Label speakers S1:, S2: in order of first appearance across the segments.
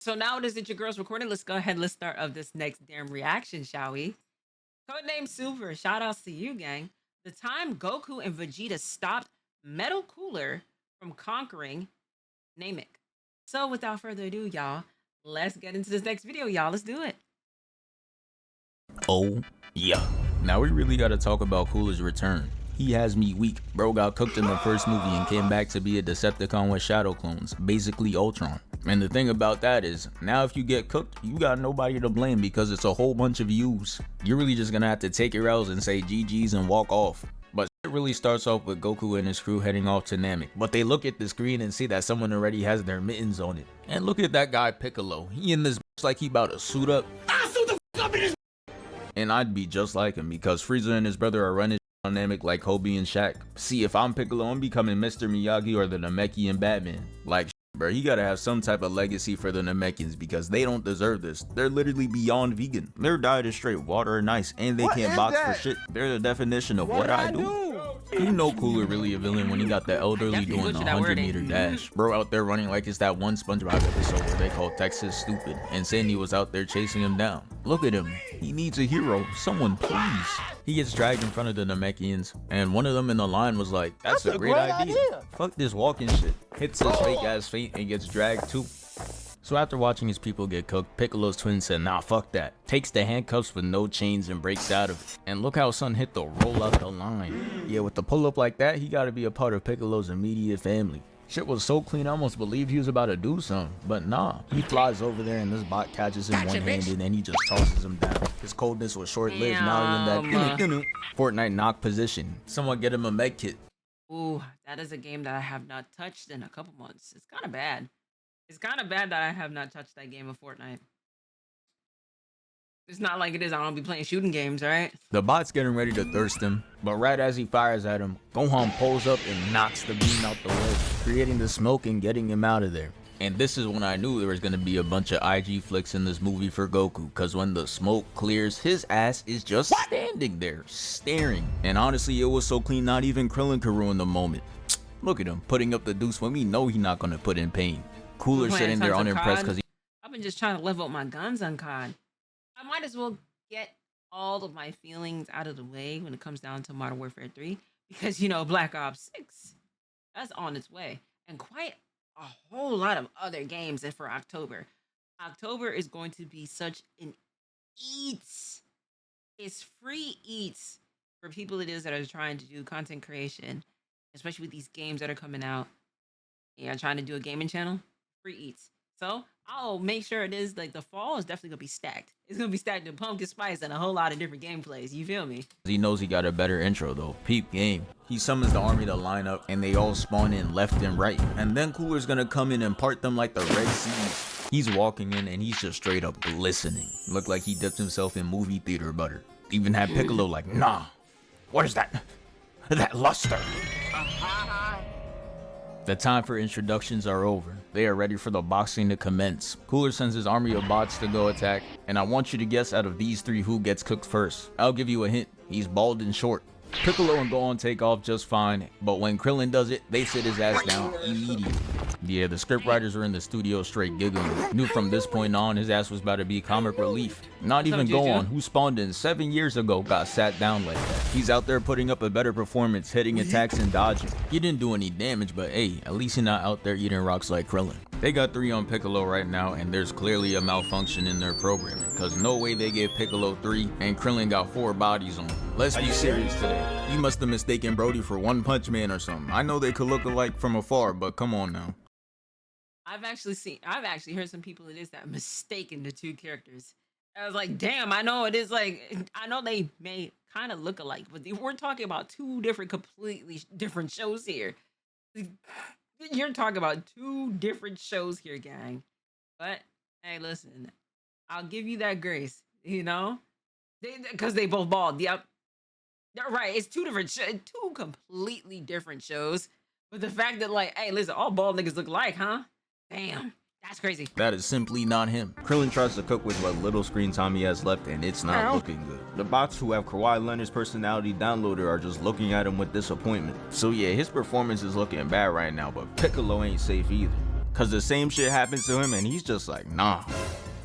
S1: So now it is that your girl's recording. Let's go ahead. Let's start of this next damn reaction, shall we? Codename Silver. Shout outs to you, gang. The time Goku and Vegeta stopped Metal Cooler from conquering Namek. So without further ado, y'all, let's get into this next video, y'all. Let's do it.
S2: Oh, yeah. Now we really gotta talk about Cooler's return. He has me weak. Bro got cooked in the first movie and came back to be a Decepticon with shadow clones, basically Ultron. And the thing about that is, now if you get cooked, you got nobody to blame because it's a whole bunch of yous. You're really just gonna have to take your L's and say GG's and walk off. But it really starts off with Goku and his crew heading off to Namek. But they look at the screen and see that someone already has their mittens on it. And look at that guy Piccolo. He in this like he about to suit up. I suit the f up in his. And I'd be just like him because Frieza and his brother are running on Namek like Kobe and Shaq. See, if I'm Piccolo, I'm becoming Mr. Miyagi or the Namekian Batman. Like, bro, he gotta have some type of legacy for the Namekians because they don't deserve this. They're literally beyond vegan. Their diet is straight water and ice, and they can't box for shit. They're the definition of what I do. You know Cooler really a villain when he got the elderly doing a 100-meter dash. Bro out there running like it's that one SpongeBob episode where they called Texas stupid, and Sandy was out there chasing him down. Look at him. He needs a hero. Someone please. He gets dragged in front of the Namekians, and one of them in the line was like, that's a great idea. Fuck this walking shit. Hits his fake ass feet and gets dragged too. So after watching his people get cooked, Piccolo's twin said, nah, fuck that. Takes the handcuffs with no chains and breaks out of it. And look how Son hit the roll out the line. Yeah, with the pull up like that, he gotta be a part of Piccolo's immediate family. Shit was so clean, I almost believed he was about to do something. But nah, he flies over there and this bot catches him one-handed and he just tosses him down. His coldness was short-lived, now he in that Fortnite knock position. Someone get him a med kit.
S1: Ooh, that is a game that I have not touched in a couple months. It's kind of bad. It's kind of bad that I have not touched that game of Fortnite. It's not like it is I don't be playing shooting games, right?
S2: The bot's getting ready to thirst him, but right as he fires at him, Gohan pulls up and knocks the beam out the way, creating the smoke and getting him out of there. And this is when I knew there was going to be a bunch of IG flicks in this movie for Goku, cause when the smoke clears, his ass is just standing there, staring. And honestly, it was so clean not even Krillin could ruin the moment. Look at him, putting up the deuce when we know he's not going to put in pain. Cooler sitting there unimpressed because
S1: I've been just trying to level up my guns on COD. I might as well get all of my feelings out of the way when it comes down to Modern Warfare 3 because, you know, Black Ops 6, that's on its way. And quite a whole lot of other games for October. October is going to be such an eats. It's free eats for people it is that are trying to do content creation, especially with these games that are coming out. Yeah, trying to do a gaming channel. Free eats. So I'll make sure it is like the fall is definitely gonna be stacked. It's gonna be stacked in pumpkin spice and a whole lot of different gameplays. You feel me?
S2: He knows he got a better intro though. Peep game. He summons the army to line up and they all spawn in left and right. And then Cooler's gonna come in and part them like the Red Seas. He's walking in and he's just straight up glistening. Looked like he dipped himself in movie theater butter. Even had Piccolo like, nah, what is that? That luster. The time for introductions are over. They are ready for the boxing to commence. Cooler sends his army of bots to go attack, and I want you to guess out of these three who gets cooked first. I'll give you a hint. He's bald and short. Piccolo and Gohan take off just fine, but when Krillin does it, they sit his ass down immediately. Yeah, the scriptwriters are in the studio straight giggling. Knew from this point on his ass was about to be comic relief. Not even Gohan, who spawned in 7 years ago, got sat down like that. He's out there putting up a better performance, hitting attacks and dodging. He didn't do any damage, but hey, at least he's not out there eating rocks like Krillin. They got 3 on Piccolo right now, and there's clearly a malfunction in their programming, cause no way they gave Piccolo 3 and Krillin got 4 bodies on him. Let's be serious today. You must have mistaken Brody for One Punch Man or something. I know they could look alike from afar, but come on now.
S1: I've actually heard some people it is that mistaken the two characters. I was like, damn, I know it is like, I know they may kind of look alike, but we're talking about two completely different shows here. You're talking about 2 different shows here, gang. But hey, listen, I'll give you that grace, you know, because they both bald. Yep, right. It's 2 completely different shows. But the fact that like, hey, listen, all bald niggas look alike, huh? Damn, that's crazy.
S2: That is simply not him. Krillin tries to cook with what little screen time he has left, and it's not looking good. The bots who have Kawhi Leonard's personality downloaded are just looking at him with disappointment. So yeah, his performance is looking bad right now, but Piccolo ain't safe either. cause the same shit happens to him and he's just like, nah.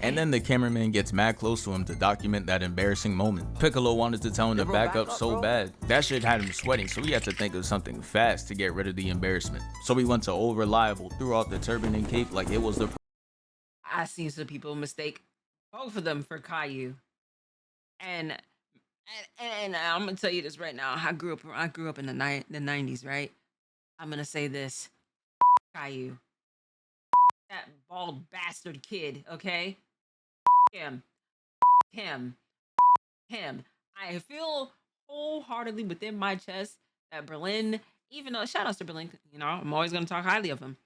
S2: And then the cameraman gets mad close to him to document that embarrassing moment. Piccolo wanted to tell him to back up so bad. That shit had him sweating, so he had to think of something fast to get rid of the embarrassment. So he went to old reliable, threw out the turban and cape like it was the...
S1: I seen some people mistake both of them for Caillou. And I'm gonna tell you this right now. I grew up in the 90s, right? I'm gonna say this. Caillou. That bald bastard kid, okay? Him. I feel wholeheartedly within my chest that Berlin, even though shout outs to Berlin, you know, I'm always gonna talk highly of him.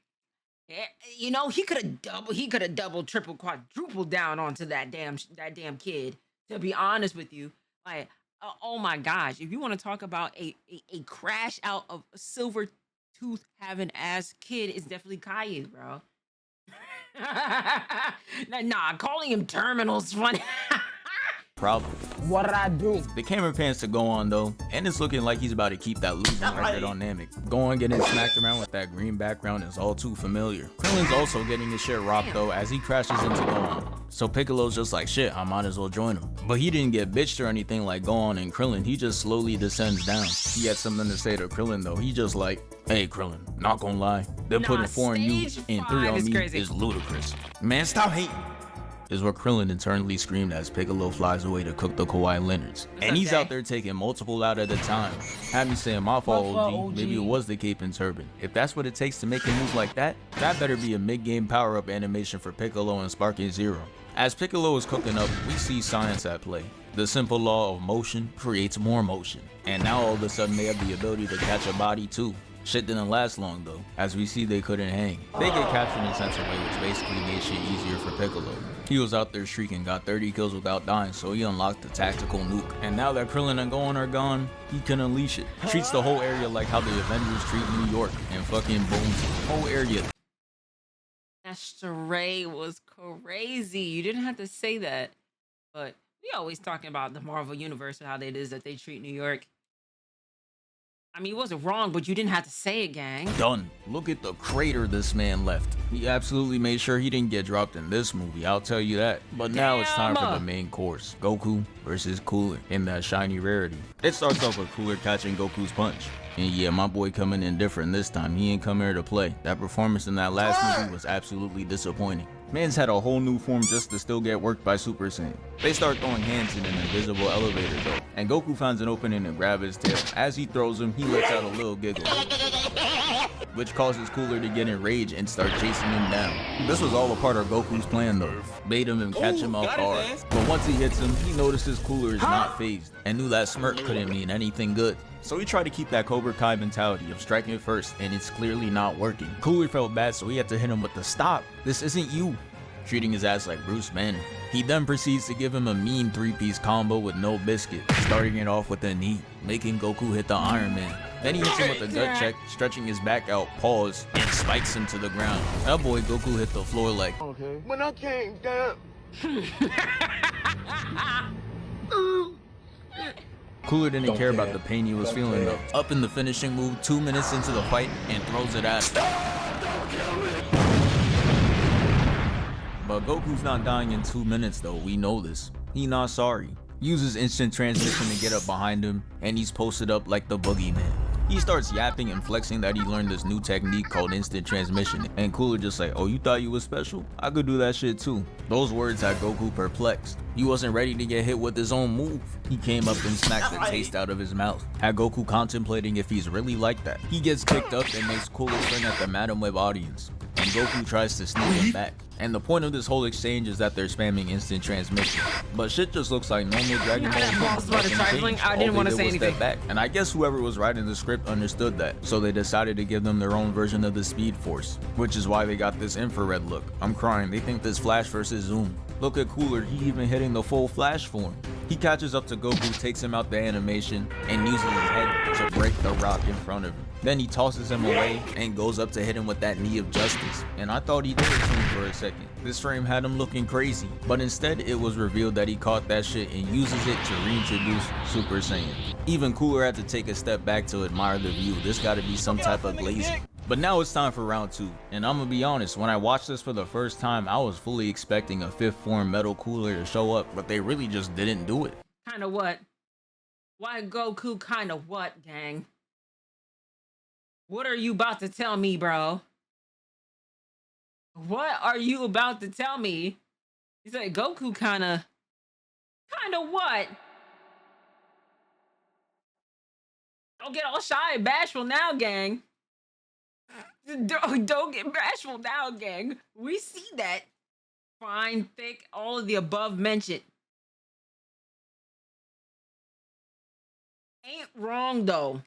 S1: Yeah, you know, he could have double, triple, quadrupled down onto that damn kid. To be honest with you, like, oh my gosh, if you want to talk about a crash out of a silver tooth having ass kid, it's definitely Caillou, bro. Nah, calling him terminal's funny.
S2: problem.
S3: What did I do?
S2: The camera pans to go on though, and it's looking like he's about to keep that losing record on Namek. Going getting smacked around with that green background is all too familiar. Krillin's also getting his shit rocked though as he crashes into Gohan. So Piccolo's just like, shit, I might as well join him. But he didn't get bitched or anything like Gohan and Krillin, he just slowly descends down. He had something to say to Krillin though, he just like, hey Krillin, not gonna lie, them putting 4 on you and 3 on me is ludicrous. Man, stop hating. Is what Krillin internally screamed as Piccolo flies away to cook the Kawhi Leonards. And he's out there taking multiple out at a time. Had me saying my fault, OG. Maybe it was the cape and turban. If that's what it takes to make a move like that, that better be a mid-game power-up animation for Piccolo and Sparking Zero. As Piccolo is cooking up, we see science at play. The simple law of motion creates more motion. And now all of a sudden they have the ability to catch a body too. Shit didn't last long though, as we see they couldn't hang. They get captured in Sensor Way, which basically made shit easier for Piccolo. He was out there shrieking, got 30 kills without dying, so he unlocked the tactical nuke. And now that Krillin and Gohan are gone, he can unleash it. Treats the whole area like how the Avengers treat New York, and fucking booms the whole area.
S1: That stray was crazy. You didn't have to say that, but we always talking about the Marvel Universe and how it is that they treat New York. I mean, it wasn't wrong, but you didn't have to say it, gang.
S2: Done. Look at the crater this man left. He absolutely made sure he didn't get dropped in this movie, I'll tell you that. But now it's time for the main course. Goku versus Cooler in that shiny rarity. It starts off with Cooler catching Goku's punch. And yeah, my boy coming in different this time. He ain't come here to play. That performance in that last movie was absolutely disappointing. Man's had a whole new form just to still get worked by Super Saiyan. They start throwing hands in an invisible elevator though, and Goku finds an opening to grab his tail. As he throws him, he lets out a little giggle, which causes Cooler to get enraged and start chasing him down. This was all a part of Goku's plan though, made him catch him off guard. But once he hits him, he notices Cooler is not phased, and knew that smirk couldn't mean anything good. So he tried to keep that Cobra Kai mentality of striking first, and it's clearly not working. Cooler felt bad, so he had to hit him with the stop. This isn't you. Treating his ass like Bruce Banner. He then proceeds to give him a mean 3-piece combo with no biscuit, starting it off with a knee, making Goku hit the Iron Man. Then he hits him with a gut check, stretching his back out, pause, and spikes him to the ground. That boy Goku hit the floor like,
S3: Okay. When I came down.
S2: Cooler didn't care about the pain he was feeling though. Up in the finishing move 2 minutes into the fight and throws it at him. But Goku's not dying in 2 minutes though, we know this. He not sorry. Uses instant transmission to get up behind him, and he's posted up like the boogeyman. He starts yapping and flexing that he learned this new technique called instant transmission, and Cooler just like, oh, you thought you was special? I could do that shit too. Those words had Goku perplexed. He wasn't ready to get hit with his own move. He came up and smacked the taste out of his mouth. Had Goku contemplating if he's really like that. He gets kicked up and makes Cooler swing at the Madam Web audience, and Goku tries to sneak him back. And the point of this whole exchange is that they're spamming instant transmission. But shit just looks like normal Dragon Ball.
S1: I didn't want to say anything.
S2: Back. And I guess whoever was writing the script understood that. So they decided to give them their own version of the Speed Force. Which is why they got this infrared look. I'm crying, they think this Flash versus Zoom. Look at Cooler, he even hitting the full Flash form. He catches up to Goku, takes him out the animation, and uses his head to break the rock in front of him. Then he tosses him away and goes up to hit him with that knee of justice. And I thought he did it to him for a second. This frame had him looking crazy, but instead it was revealed that he caught that shit and uses it to reintroduce Super Saiyan. Even Cooler had to take a step back to admire the view. This gotta be some type of glazing. But now it's time for round 2, and I'm gonna be honest, when I watched this for the first time, I was fully expecting a 5th form Metal Cooler to show up, but they really just didn't do it.
S1: Kinda what? Why Goku kinda what, gang? What are you about to tell me, bro? What are you about to tell me? He said Goku kinda what? Don't get all shy and bashful now, gang. Don't get bashful now, gang. We see that. Fine, thick, all of the above mentioned. Ain't wrong though.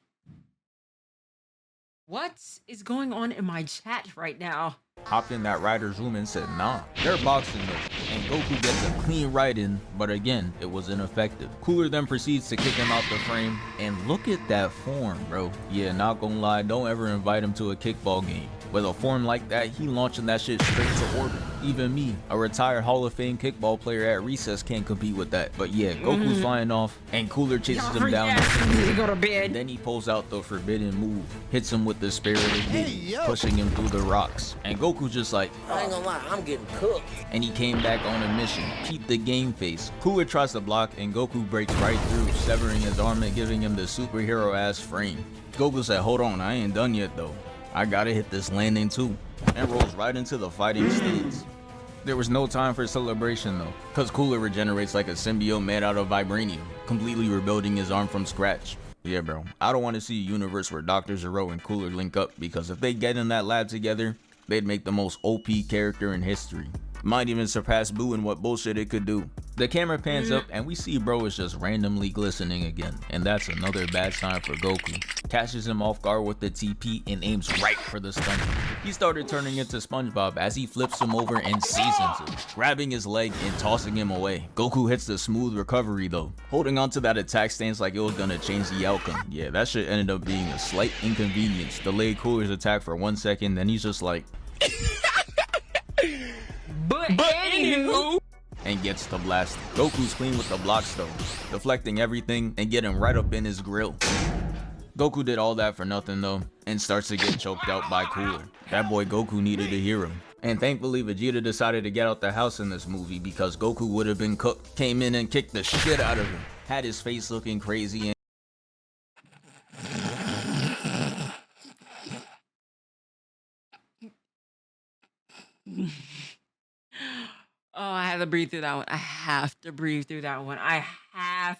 S1: What is going on in my chat right now?
S2: Hopped in that writer's room and said, nah, they're boxing though. And Goku gets a clean right in, but again, it was ineffective. Cooler then proceeds to kick him out the frame, and look at that form, bro. Yeah, not gonna lie, don't ever invite him to a kickball game. With a form like that, he launching that shit straight to orbit. Even me, a retired Hall of Fame kickball player at recess, can't compete with that. But yeah, Goku's flying off, and Cooler chases him down.
S1: To go to bed.
S2: And then he pulls out the forbidden move, hits him with the spirit of Diddy, pushing him through the rocks. And Goku's just like,
S3: I ain't gonna lie, I'm getting cooked.
S2: and he came back on a mission. Keep the game face. Cooler tries to block, and Goku breaks right through, severing his arm and giving him the superhero ass frame. Goku said, hold on, I ain't done yet though. I gotta hit this landing too, and rolls right into the fighting stance. There was no time for celebration though, cause Cooler regenerates like a symbiote made out of vibranium, completely rebuilding his arm from scratch. Yeah bro, I don't want to see a universe where Dr. Zero and Cooler link up, because if they get in that lab together, they'd make the most OP character in history. Might even surpass Boo in what bullshit it could do. The camera pans up and we see bro is just randomly glistening again, and that's another bad sign for Goku. Catches him off guard with the TP and aims right for the stomach. He started turning into SpongeBob as he flips him over and seasons him, grabbing his leg and tossing him away. Goku hits the smooth recovery though, holding on to that attack stance like it was gonna change the outcome. Yeah, that shit ended up being a slight inconvenience. Delayed Cooler's attack for 1 second, then he's just like
S1: But anywho,
S2: and gets the blast. Goku's clean with the blocks though, deflecting everything and getting right up in his grill. Goku did all that for nothing though, and starts to get choked out by Cooler. That boy Goku needed a hero. And thankfully Vegeta decided to get out the house in this movie, because Goku would have been cooked. Came in and kicked the shit out of him. Had his face looking crazy and
S1: oh, I had to breathe through that one. I have to breathe through that one. I have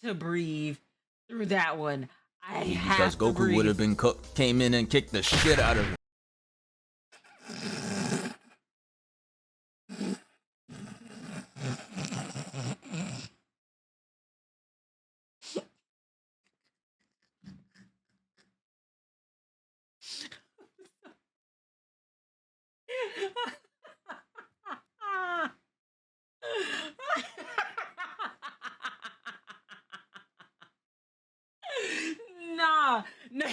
S1: to breathe through that one. I have
S2: because
S1: to
S2: Goku
S1: breathe.
S2: would have been cooked. Came in and kicked the shit out of him.
S1: Nah, nah,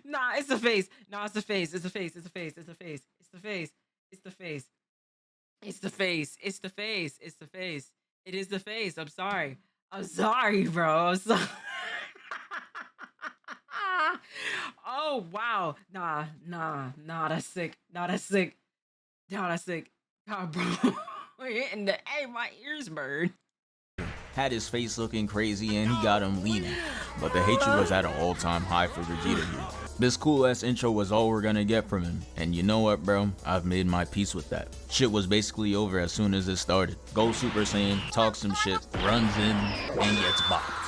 S1: nah, it's the face. Nah, it's the face. It's the face. It's the face. It's the face. It's the face. It's the face. It's the face. It's the face. It's the face. It is the face. I'm sorry. I'm sorry, bro. I'm sorry. Oh wow. Nah, that's sick. Nah, that's sick. Nah, that's sick. Nah, bro. Hitting the hey, my ears burn.
S2: Had his face looking crazy and he got him leaning. But the hatred was at an all-time high for Vegeta here. This cool ass intro was all we're gonna get from him. And you know what bro, I've made my peace with that. Shit was basically over as soon as it started. Goes Super Saiyan, talks some shit, runs in, and gets bopped.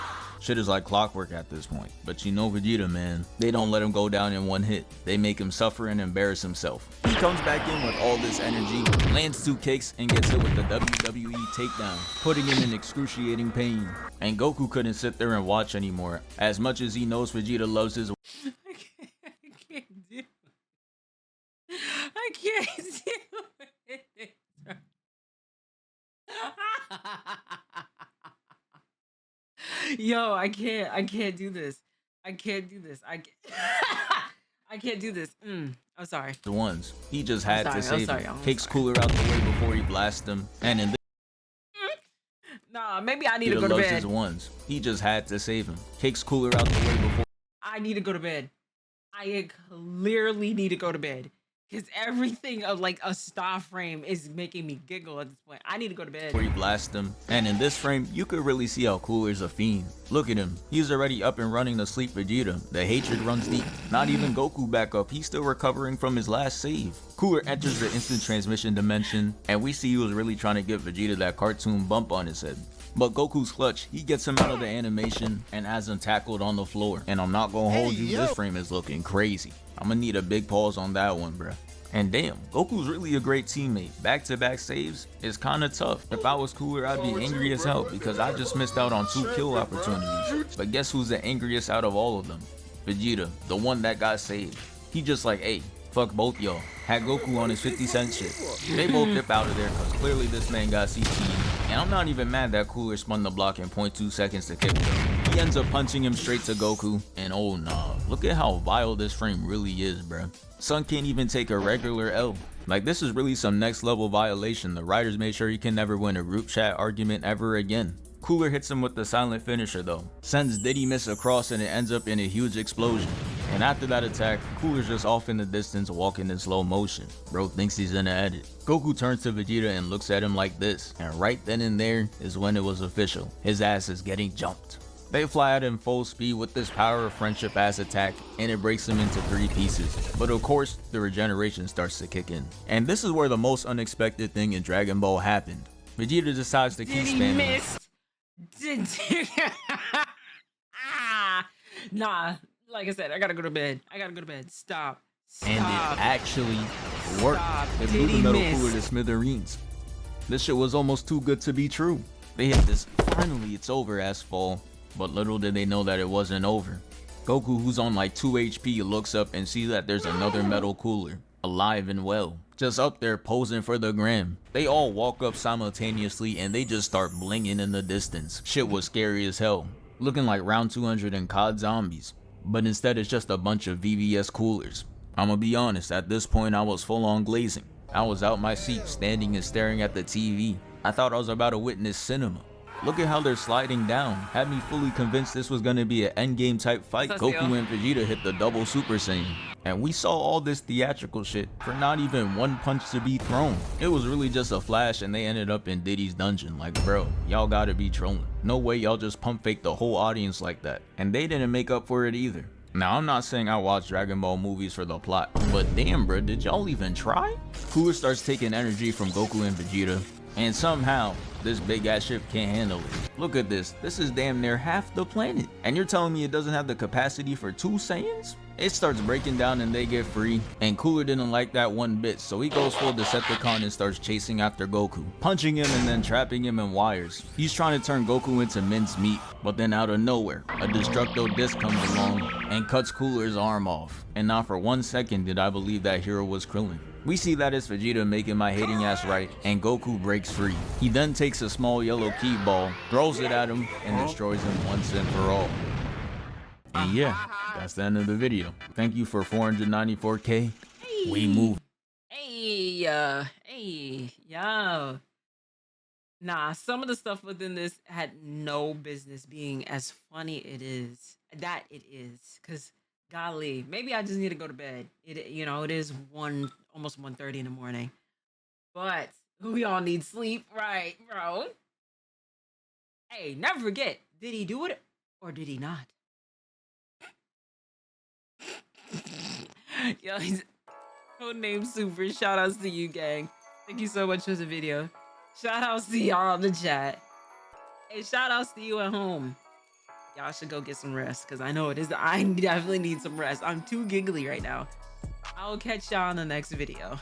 S2: Shit is like clockwork at this point. But you know Vegeta, man, they don't let him go down in one hit. They make him suffer and embarrass himself. He comes back in with all this energy, lands 2 kicks, and gets hit with the WWE takedown, putting him in excruciating pain. And Goku couldn't sit there and watch anymore. As much as he knows Vegeta loves his
S1: I can't do it. I can't do it. Yo, I can't do this. I can't do this. I can't do this. I'm sorry.
S2: ones. He just had to save
S1: sorry,
S2: him.
S1: I'm
S2: Takes
S1: sorry.
S2: Cooler out the way before he blasts him. And in
S1: Nah, maybe I need to
S2: Vegeta
S1: go to
S2: loves
S1: bed.
S2: his ones. He just had to save him. Takes Cooler out the way before
S1: I need to go to bed. I clearly need to go to bed because everything of like a star frame is making me giggle at this point. I need to go to bed.
S2: Where you blast him. And in this frame, you could really see how Cooler's a fiend. Look at him. He's already up and running to sleep Vegeta. The hatred runs deep. Not even Goku back up. He's still recovering from his last save. Cooler enters the instant transmission dimension, and we see he was really trying to give Vegeta that cartoon bump on his head. But Goku's clutch. He gets him out of the animation and has him tackled on the floor. And I'm not gonna hold you, this frame is looking crazy. I'm gonna need a big pause on that one, bruh. And damn, Goku's really a great teammate. Back-to-back saves is kinda tough. If I was Cooler, I'd be angry as hell because I just missed out on 2 kill opportunities. But guess who's the angriest out of all of them? Vegeta, the one that got saved. He just like, hey, fuck both y'all. Had Goku on his 50-cent shit. They both dip out of there because clearly this man got CT'd. And I'm not even mad that Cooler spun the block in 0.2 seconds to kick him. He ends up punching him straight to Goku. And oh nah, look at how vile this frame really is, bruh. Son can't even take a regular L. Like, this is really some next level violation. The writers made sure he can never win a group chat argument ever again. Cooler hits him with the silent finisher though. Sends Diddy miss across and it ends up in a huge explosion. And after that attack, Cooler's just off in the distance walking in slow motion. Bro thinks he's in the edit. Goku turns to Vegeta and looks at him like this. And right then and there is when it was official. His ass is getting jumped. They fly at him full speed with this power of friendship ass attack and it breaks him into 3 pieces. But of course, the regeneration starts to kick in. And this is where the most unexpected thing in Dragon Ball happened. Vegeta decides to keep spamming.
S1: Missed. Nah, like I said, I gotta go to bed. Stop.
S2: And it actually worked. It blew the metal Cooler to smithereens. This shit was almost too good to be true. They hit this finally it's over ass fall, but little did they know that it wasn't over. Goku, who's on like 2 HP, looks up and sees that there's another metal Cooler, alive and well, just up there posing for the gram. They all walk up simultaneously and they just start blinging in the distance. Shit was scary as hell, looking like round 200 in COD Zombies, but instead it's just a bunch of VVS Coolers. I'ma be honest, at this point I was full on glazing. I was out my seat standing and staring at the TV. I thought I was about to witness cinema. Look at how they're sliding down. Had me fully convinced this was gonna be an endgame type fight. Goku and Vegeta hit the double Super Saiyan. And we saw all this theatrical shit for not even one punch to be thrown. It was really just a flash and they ended up in Diddy's dungeon. Like, bro, y'all gotta be trolling. No way y'all just pump fake the whole audience like that. And they didn't make up for it either. Now, I'm not saying I watch Dragon Ball movies for the plot, but damn bro, did y'all even try? Cooler starts taking energy from Goku and Vegeta, and somehow, this big ass ship can't handle it. Look at this is damn near half the planet. And you're telling me it doesn't have the capacity for 2 Saiyans? It starts breaking down and they get free, and Cooler didn't like that one bit, so he goes full Decepticon and starts chasing after Goku, punching him and then trapping him in wires. He's trying to turn Goku into minced meat, but then out of nowhere, a Destructo Disc comes along and cuts Cooler's arm off. And not for 1 second did I believe that hero was Krillin. We see that it's Vegeta making my hating ass right, and Goku breaks free. He then takes a small yellow key ball, throws it at him, and destroys him once and for all. And yeah, that's the end of the video. Thank you for 494K.
S1: Hey.
S2: We move.
S1: Hey, yo. Nah, some of the stuff within this had no business being as funny it is. Cause golly, maybe I just need to go to bed. It is almost 1:30 in the morning. But we all need sleep, right, bro? Hey, never forget, did he do it or did he not? Yo, he's codename Super. Shout outs to you, gang. Thank you so much for the video. Shout outs to y'all in the chat. Hey, shout outs to you at home. Y'all should go get some rest because I know it is. I definitely need some rest. I'm too giggly right now. I'll catch y'all in the next video.